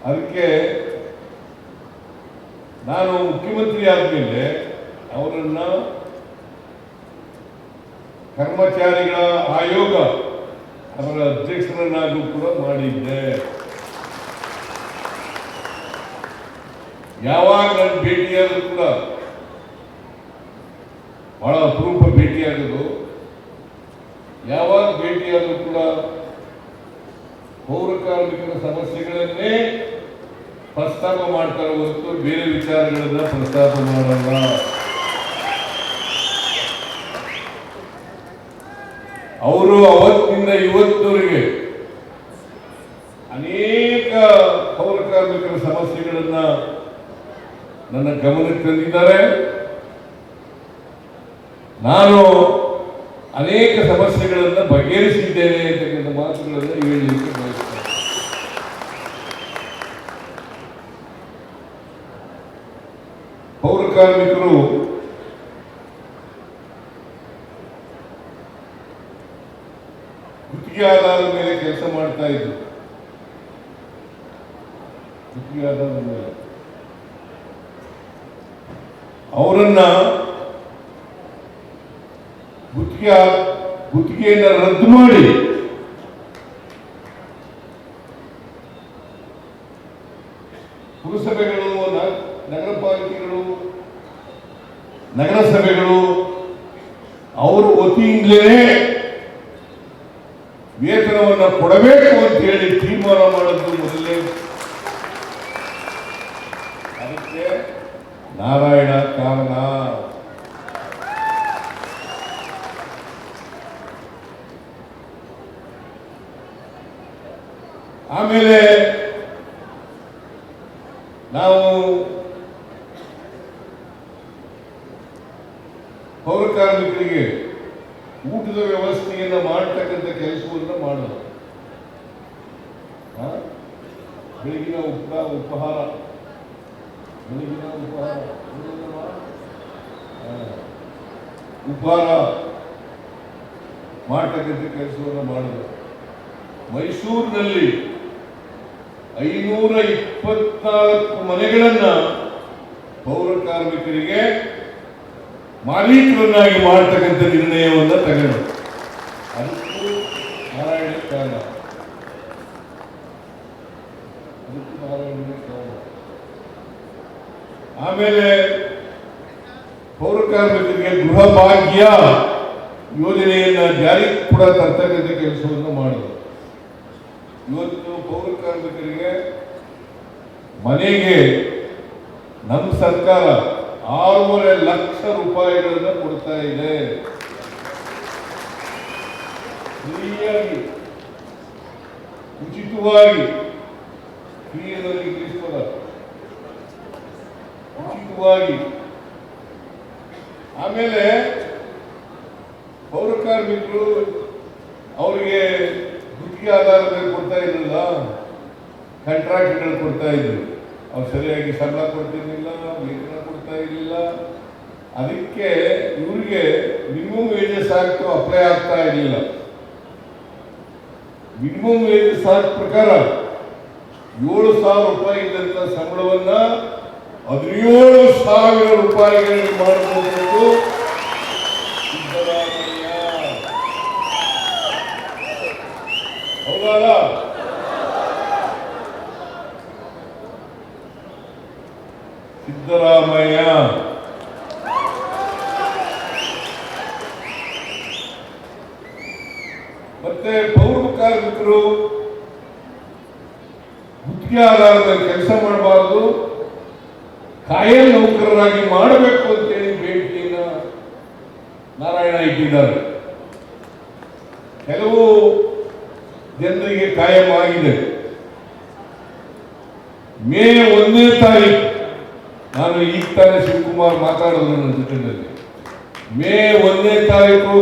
ಅದಕ್ಕೆ ನಾನು ಮುಖ್ಯಮಂತ್ರಿ ಆದಮೇಲೆ ಅವರನ್ನ ಕರ್ಮಚಾರಿಗಳ ಆಯೋಗ ಅವರ ಅಧ್ಯಕ್ಷರನ್ನಾಗೂ ಕೂಡ ಮಾಡಿದ್ದೆ. ಯಾವಾಗ ನಾನು ಭೇಟಿಯಾದರೂ ಕೂಡ ಬಹಳ ಅಪರೂಪ ಭೇಟಿಯಾಗೋದು. ಯಾವಾಗ ಭೇಟಿಯಾದರೂ ಕೂಡ ಪೌರ ಕಾರ್ಮಿಕರ ಸಮಸ್ಯೆಗಳನ್ನೇ ಪ್ರಸ್ತಾಪ ಮಾಡ್ತಾರೆ ಹೊರತು ಬೇರೆ ವಿಚಾರಗಳನ್ನ ಪ್ರಸ್ತಾಪ ಮಾಡಲ್ಲ. ಅವರು ಅವತ್ತಿನಿಂದ ಇವತ್ತಿನವರೆಗೆ ಅನೇಕ ಪೌರ ಕಾರ್ಮಿಕರ ಸಮಸ್ಯೆಗಳನ್ನ ನನ್ನ ಗಮನಕ್ಕೆ ತಂದಿದ್ದಾರೆ. ನಾನು ಅನೇಕ ಸಮಸ್ಯೆಗಳನ್ನು ಬಗೆಹರಿಸಿದ್ದೇನೆ ಅಂತಕ್ಕಂಥ ಮಾತುಗಳನ್ನು ಹೇಳಲಿಕ್ಕೆ ಬಯಸ್ತೇನೆ. ಪೌರ ಕಾರ್ಮಿಕರು ಗುತ್ತಿಗೆ ಆಧಾರದ ಮೇಲೆ ಕೆಲಸ ಮಾಡ್ತಾ ಇದ್ರು. ಗುತ್ತಿಗೆ ಆಧಾರದ ಮೇಲೆ ಅವರನ್ನ ಗುತ್ತಿಗೆಯನ್ನು ರದ್ದು ಮಾಡಿ ಪುರಸಭೆಗಳು, ನಗರ ಪಾಲಿಕೆಗಳು, ನಗರಸಭೆಗಳು ಅವರ ವತಿಯಿಂದಲೇ ವೇತನವನ್ನು ಕೊಡಬೇಕು ಅಂತ ಹೇಳಿ ತೀರ್ಮಾನ ಮಾಡೋದು ಮೊದಲೇ. ಅದಕ್ಕೆ ನಾರಾಯಣ ಕಾರಣ. ಆಮೇಲೆ ನಾವು ಪೌರ ಕಾರ್ಮಿಕರಿಗೆ ಊಟದ ವ್ಯವಸ್ಥೆಯನ್ನು ಮಾಡತಕ್ಕಂಥ ಕೆಲಸವನ್ನು ಮಾಡೋದು. ಬೆಳಗಿನ ಉಪಹಾರ ಮಾಡತಕ್ಕಂಥ ಕೆಲಸವನ್ನು ಮಾಡೋದು. ಮೈಸೂರಿನಲ್ಲಿ 524 ಮನೆಗಳನ್ನ ಪೌರ ಕಾರ್ಮಿಕರಿಗೆ ಮಾಲೀಕರನ್ನಾಗಿ ಮಾಡತಕ್ಕಂಥ ನಿರ್ಣಯವನ್ನು ತಗೊಂಡು ಅದಕ್ಕೂ ನಾರಾಯಣ ಕಾರಣ. ಆಮೇಲೆ ಪೌರ ಕಾರ್ಮಿಕರಿಗೆ ಗೃಹ ಭಾಗ್ಯ ಯೋಜನೆಯನ್ನ ಜಾರಿ ಕೂಡ ತರ್ತಕ್ಕಂಥ ಕೆಲಸವನ್ನು ಮಾಡಿದ್ರು. ಇವತ್ತು ಪೌರ ಕಾರ್ಮಿಕರಿಗೆ ಮನೆಗೆ ನಮ್ಮ ಸರ್ಕಾರ 6.5 ಲಕ್ಷ ರೂಪಾಯಿಗಳನ್ನು ಕೊಡ್ತಾ ಇದೆ. ಫ್ರೀಯಾಗಿ, ಉಚಿತವಾಗಿ, ಫ್ರೀಯಲ್ಲಿ ಇಂಗ್ಲಿಷ್ ಪದ, ಉಚಿತವಾಗಿ. ಆಮೇಲೆ ಪೌರ ಕಾರ್ಮಿಕರು ಅವರಿಗೆ ಗುತ್ತಿಗೆ ಆಧಾರದ ಮೇಲೆ ಕೊಡ್ತಾ ಇರಲಿಲ್ಲ, ಕಾಂಟ್ರಾಕ್ಟ್ಗಳು ಕೊಡ್ತಾ ಇದ್ರು. ಅವ್ರು ಸರಿಯಾಗಿ ಸಂಬಳ ಕೊಡ್ತಿರ್ಲಿಲ್ಲ, ವೇತನ ಕೊಡ್ತಾ ಇರಲಿಲ್ಲ. ಅದಕ್ಕೆ ಇವರಿಗೆ ಮಿನಿಮಮ್ ವೇಜಸ್ ಆಕ್ಟ್ ಅಪ್ಲೈ ಆಗ್ತಾ ಇರಲಿಲ್ಲ. ಮಿನಿಮಮ್ ವೇಜಸ್ ಆಕ್ಟ್ ಪ್ರಕಾರ 7,000 ರೂಪಾಯಿ ಇದ್ದಂಥ ಸಂಬಳವನ್ನ 17,000 ರೂಪಾಯಿಗಳಿಗೆ ಮಾಡಬಹುದು. ಸಿದ್ದರಾಮಯ್ಯ ಹೌದಲ್ಲ? ಸಿದ್ದರಾಮಯ್ಯ ಮತ್ತೆ ಪೌರ ಕಾರ್ಮಿಕರು ಗುತ್ತಿಗೆ ಆಧಾರದ ಕೆಲಸ ಮಾಡಬಾರದು, ಕಾಯಂ ನೌಕರರಾಗಿ ಮಾಡಬೇಕು ಅಂತೇಳಿ ಬೇಡಿಕೆಯನ್ನು ನಾರಾಯಣ ಇಟ್ಟಿದ್ದಾರೆ. ಕೆಲವು ಜನರಿಗೆ ಕಾಯಂ ಆಗಿದೆ. ಮೇ 1ನೇ ತಾರೀಕು ನಾನು ಈಗ ತಾನೇ ಶಿವಕುಮಾರ್ ಮಾತಾಡಿದ್ರು ನನ್ನ ಜೊತೆಯಲ್ಲಿ. ಮೇ 1ನೇ ತಾರೀಕು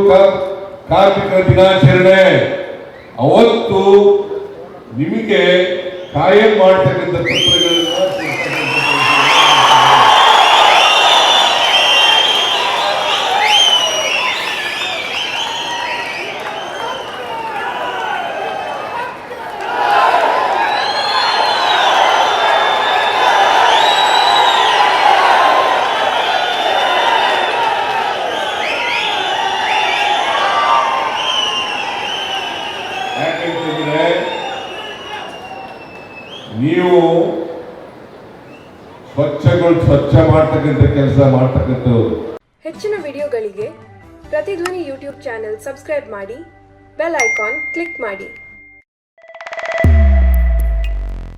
ಕಾರ್ಮಿಕರ ದಿನಾಚರಣೆ. ಅವತ್ತು ನಿಮಗೆ ಕಾಯಂ ಮಾಡತಕ್ಕಂಥ ಪತ್ರಗಳನ್ನು ನೀವು ಸ್ವಚ್ಛ ಮಾಡ್ತಕ್ಕಂಥ ಕೆಲಸ ಮಾಡ್ತಕ್ಕಂಥವ್ರು. ಹೆಚ್ಚಿನ ವಿಡಿಯೋಗಳಿಗೆ ಪ್ರತಿಧ್ವನಿ ಯೂಟ್ಯೂಬ್ ಚಾನೆಲ್ ಸಬ್ಸ್ಕ್ರೈಬ್ ಮಾಡಿ, ಬೆಲ್ ಐಕಾನ್ ಕ್ಲಿಕ್ ಮಾಡಿ.